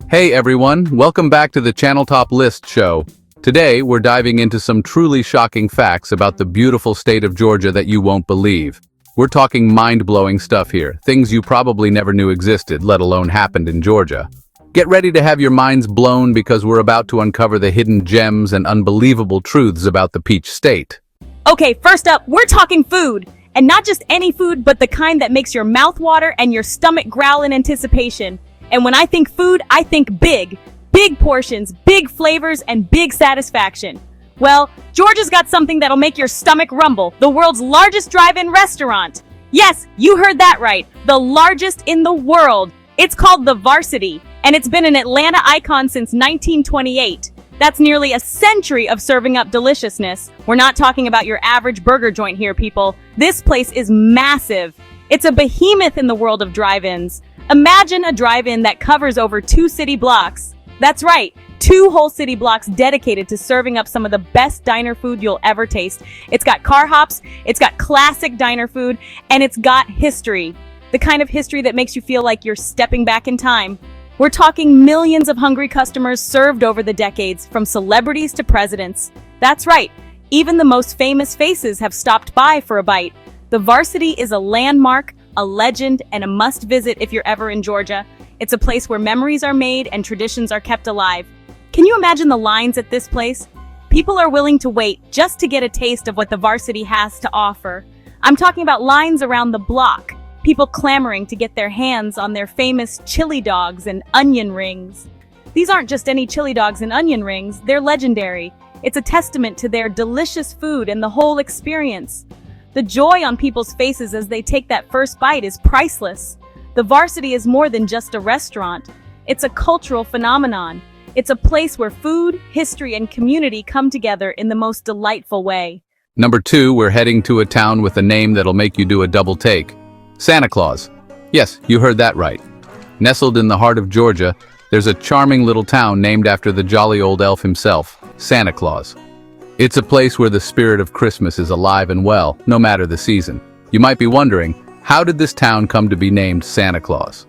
Hey everyone, welcome back to the Channel Top List show. Today, we're diving into some truly shocking facts about the beautiful state of Georgia that you won't believe. We're talking mind-blowing stuff here, things you probably never knew existed, let alone happened in Georgia. Get ready to have your minds blown because we're about to uncover the hidden gems and unbelievable truths about the Peach State. Okay, first up, we're talking food. And not just any food, but the kind that makes your mouth water and your stomach growl in anticipation. And when I think food, I think big. Big portions, big flavors, and big satisfaction. Well, Georgia's got something that'll make your stomach rumble. The world's largest drive-in restaurant. Yes, you heard that right. The largest in the world. It's called the Varsity, and it's been an Atlanta icon since 1928. That's nearly a century of serving up deliciousness. We're not talking about your average burger joint here, people. This place is massive. It's a behemoth in the world of drive-ins. Imagine a drive-in that covers over 2 city blocks. That's right, 2 whole city blocks dedicated to serving up some of the best diner food you'll ever taste. It's got car hops, it's got classic diner food, and it's got history. The kind of history that makes you feel like you're stepping back in time. We're talking millions of hungry customers served over the decades, from celebrities to presidents. That's right, even the most famous faces have stopped by for a bite. The Varsity is a landmark, a legend, and a must-visit if you're ever in Georgia. It's a place where memories are made and traditions are kept alive. Can you imagine the lines at this place? People are willing to wait just to get a taste of what the Varsity has to offer. I'm talking about lines around the block, people clamoring to get their hands on their famous chili dogs and onion rings. These aren't just any chili dogs and onion rings, they're legendary. It's a testament to their delicious food and the whole experience. The joy on people's faces as they take that first bite is priceless. The Varsity is more than just a restaurant. It's a cultural phenomenon. It's a place where food, history, and community come together in the most delightful way. Number 2, we're heading to a town with a name that'll make you do a double take. Santa Claus. Yes, you heard that right. Nestled in the heart of Georgia, there's a charming little town named after the jolly old elf himself, Santa Claus. It's a place where the spirit of Christmas is alive and well, no matter the season. You might be wondering, how did this town come to be named Santa Claus?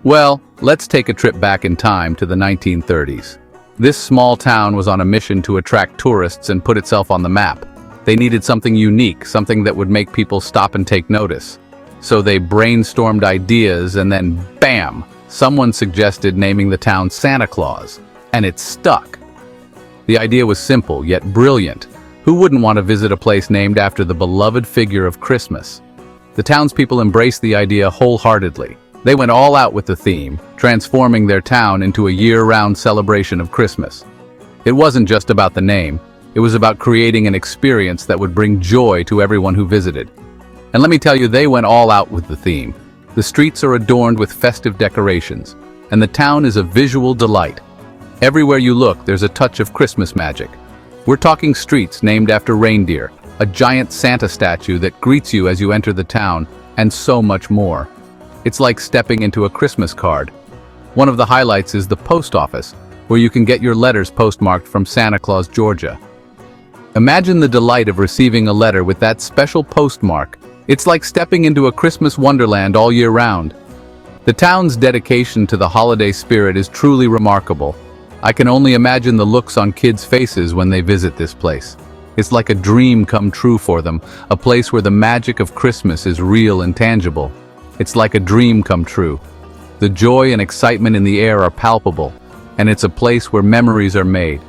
Well, let's take a trip back in time to the 1930s. This small town was on a mission to attract tourists and put itself on the map. They needed something unique, something that would make people stop and take notice. So they brainstormed ideas and then, bam, someone suggested naming the town Santa Claus, and it stuck. The idea was simple, yet brilliant. Who wouldn't want to visit a place named after the beloved figure of Christmas? The townspeople embraced the idea wholeheartedly. They went all out with the theme, transforming their town into a year-round celebration of Christmas. It wasn't just about the name, it was about creating an experience that would bring joy to everyone who visited. And let me tell you, they went all out with the theme. The streets are adorned with festive decorations, and the town is a visual delight. Everywhere you look, there's a touch of Christmas magic. We're talking streets named after reindeer, a giant Santa statue that greets you as you enter the town, and so much more. It's like stepping into a Christmas card. One of the highlights is the post office, where you can get your letters postmarked from Santa Claus, Georgia. Imagine the delight of receiving a letter with that special postmark. It's like stepping into a Christmas wonderland all year round. The town's dedication to the holiday spirit is truly remarkable. I can only imagine the looks on kids' faces when they visit this place. It's like a dream come true for them, a place where the magic of Christmas is real and tangible. It's like a dream come true. The joy and excitement in the air are palpable, and it's a place where memories are made.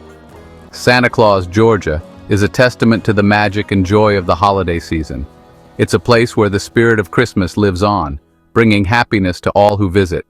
Santa Claus, Georgia, is a testament to the magic and joy of the holiday season. It's a place where the spirit of Christmas lives on, bringing happiness to all who visit.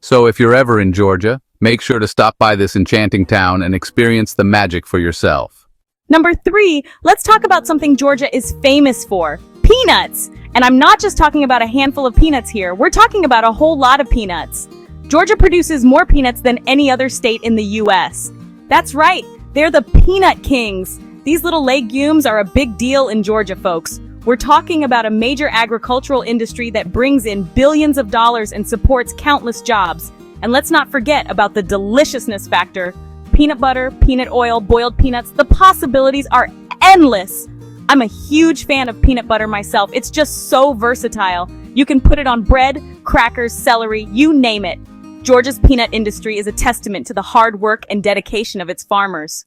So if you're ever in Georgia, make sure to stop by this enchanting town and experience the magic for yourself. Number 3, let's talk about something Georgia is famous for. Peanuts! And I'm not just talking about a handful of peanuts here, we're talking about a whole lot of peanuts. Georgia produces more peanuts than any other state in the US. That's right, they're the peanut kings. These little legumes are a big deal in Georgia, folks. We're talking about a major agricultural industry that brings in billions of dollars and supports countless jobs. And let's not forget about the deliciousness factor. Peanut butter, peanut oil, boiled peanuts, the possibilities are endless. I'm a huge fan of peanut butter myself. It's just so versatile. You can put it on bread, crackers, celery, you name it. Georgia's peanut industry is a testament to the hard work and dedication of its farmers.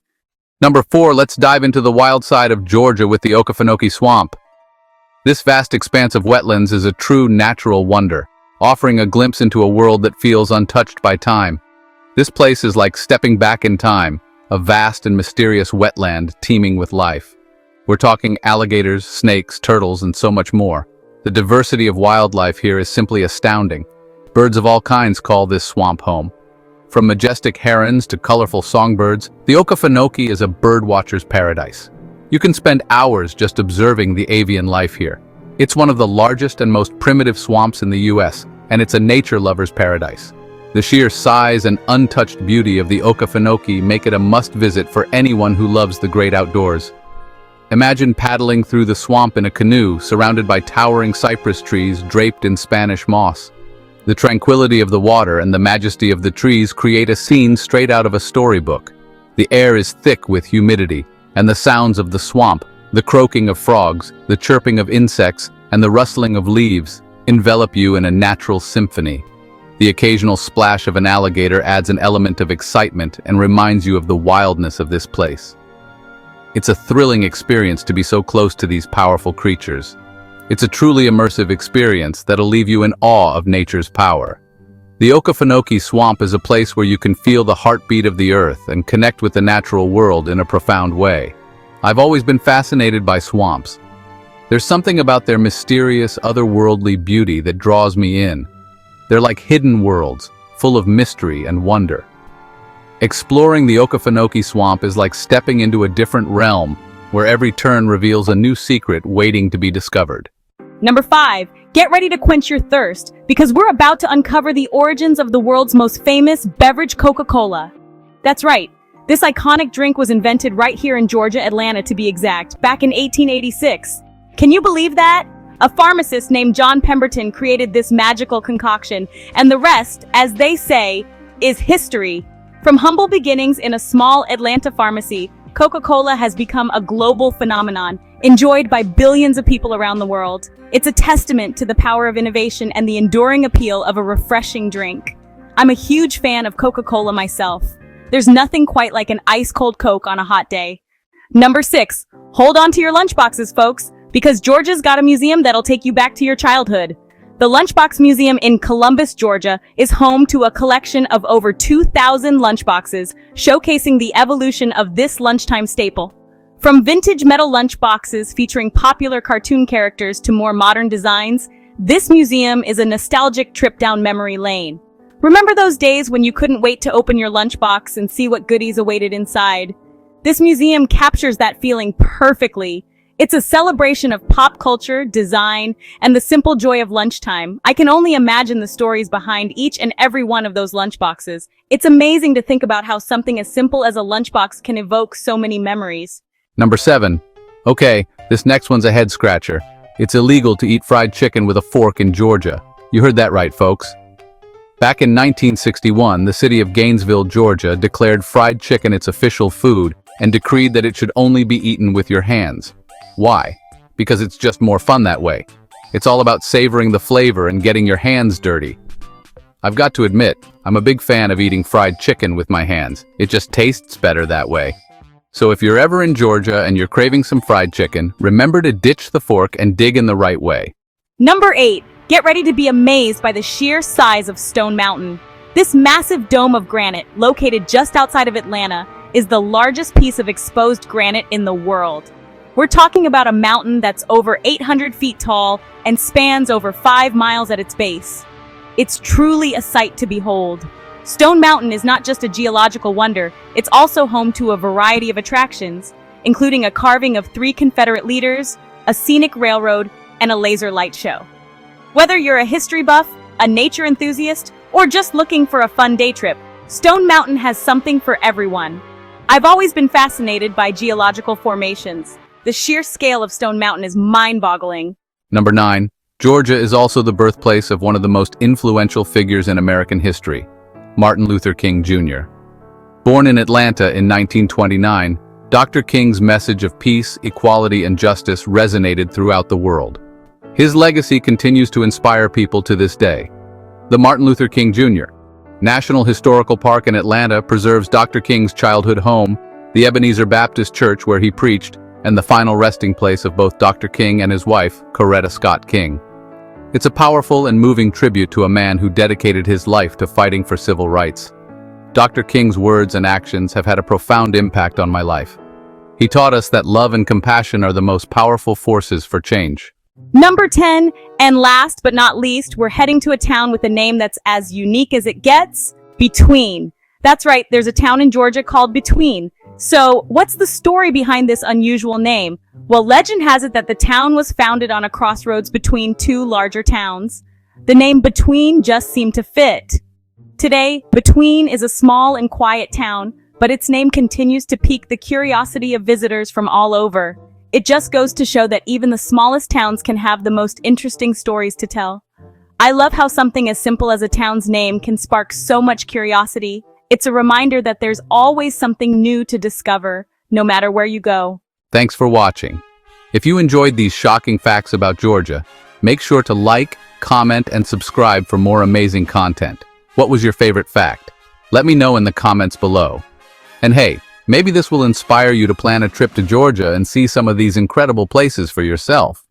Number 4, let's dive into the wild side of Georgia with the Okefenokee Swamp. This vast expanse of wetlands is a true natural wonder, offering a glimpse into a world that feels untouched by time. This place is like stepping back in time, a vast and mysterious wetland teeming with life. We're talking alligators, snakes, turtles, and so much more. The diversity of wildlife here is simply astounding. Birds of all kinds call this swamp home. From majestic herons to colorful songbirds, the Okefenokee is a birdwatcher's paradise. You can spend hours just observing the avian life here. It's one of the largest and most primitive swamps in the U.S., and it's a nature lover's paradise. The sheer size and untouched beauty of the Okefenokee make it a must-visit for anyone who loves the great outdoors. Imagine paddling through the swamp in a canoe surrounded by towering cypress trees draped in Spanish moss. The tranquility of the water and the majesty of the trees create a scene straight out of a storybook. The air is thick with humidity, and the sounds of the swamp, the croaking of frogs, the chirping of insects, and the rustling of leaves, envelop you in a natural symphony. The occasional splash of an alligator adds an element of excitement and reminds you of the wildness of this place. It's a thrilling experience to be so close to these powerful creatures. It's a truly immersive experience that'll leave you in awe of nature's power. The Okefenokee Swamp is a place where you can feel the heartbeat of the earth and connect with the natural world in a profound way. I've always been fascinated by swamps. There's something about their mysterious, otherworldly beauty that draws me in. They're like hidden worlds, full of mystery and wonder. Exploring the Okefenokee Swamp is like stepping into a different realm, where every turn reveals a new secret waiting to be discovered. Number 5, get ready to quench your thirst, because we're about to uncover the origins of the world's most famous beverage, Coca-Cola. That's right, this iconic drink was invented right here in Georgia, Atlanta to be exact, back in 1886. Can you believe that? A pharmacist named John Pemberton created this magical concoction, and the rest, as they say, is history. From humble beginnings in a small Atlanta pharmacy, Coca-Cola has become a global phenomenon, enjoyed by billions of people around the world. It's a testament to the power of innovation and the enduring appeal of a refreshing drink. I'm a huge fan of Coca-Cola myself. There's nothing quite like an ice-cold Coke on a hot day. Number 6, hold on to your lunchboxes, folks, because Georgia's got a museum that'll take you back to your childhood. The Lunchbox Museum in Columbus, Georgia, is home to a collection of over 2,000 lunchboxes, showcasing the evolution of this lunchtime staple. From vintage metal lunchboxes featuring popular cartoon characters to more modern designs, this museum is a nostalgic trip down memory lane. Remember those days when you couldn't wait to open your lunchbox and see what goodies awaited inside? This museum captures that feeling perfectly. It's a celebration of pop culture, design, and the simple joy of lunchtime. I can only imagine the stories behind each and every one of those lunchboxes. It's amazing to think about how something as simple as a lunchbox can evoke so many memories. Number 7. Okay, this next one's a head-scratcher. It's illegal to eat fried chicken with a fork in Georgia. You heard that right, folks. Back in 1961, the city of Gainesville, Georgia, declared fried chicken its official food and decreed that it should only be eaten with your hands. Why? Because it's just more fun that way. It's all about savoring the flavor and getting your hands dirty. I've got to admit, I'm a big fan of eating fried chicken with my hands. It just tastes better that way. So if you're ever in Georgia and you're craving some fried chicken, remember to ditch the fork and dig in the right way. Number 8, get ready to be amazed by the sheer size of Stone Mountain. This massive dome of granite, located just outside of Atlanta, is the largest piece of exposed granite in the world. We're talking about a mountain that's over 800 feet tall and spans over 5 miles at its base. It's truly a sight to behold. Stone Mountain is not just a geological wonder, it's also home to a variety of attractions, including a carving of 3 Confederate leaders, a scenic railroad, and a laser light show. Whether you're a history buff, a nature enthusiast, or just looking for a fun day trip, Stone Mountain has something for everyone. I've always been fascinated by geological formations. The sheer scale of Stone Mountain is mind-boggling. Number 9. Georgia is also the birthplace of one of the most influential figures in American history, Martin Luther King Jr. Born in Atlanta in 1929, Dr. King's message of peace, equality, and justice resonated throughout the world. His legacy continues to inspire people to this day. The Martin Luther King Jr. National Historical Park in Atlanta preserves Dr. King's childhood home, the Ebenezer Baptist Church where he preached, and the final resting place of both Dr. King and his wife, Coretta Scott King. It's a powerful and moving tribute to a man who dedicated his life to fighting for civil rights. Dr. King's words and actions have had a profound impact on my life. He taught us that love and compassion are the most powerful forces for change. Number 10, and last but not least, we're heading to a town with a name that's as unique as it gets, Between. That's right, there's a town in Georgia called Between. So, what's the story behind this unusual name? Well, legend has it that the town was founded on a crossroads between two larger towns. The name Between just seemed to fit. Today, Between is a small and quiet town, but its name continues to pique the curiosity of visitors from all over. It just goes to show that even the smallest towns can have the most interesting stories to tell. I love how something as simple as a town's name can spark so much curiosity. It's a reminder that there's always something new to discover, no matter where you go. Thanks for watching. If you enjoyed these shocking facts about Georgia, make sure to like, comment, and subscribe for more amazing content. What was your favorite fact? Let me know in the comments below. And hey, maybe this will inspire you to plan a trip to Georgia and see some of these incredible places for yourself.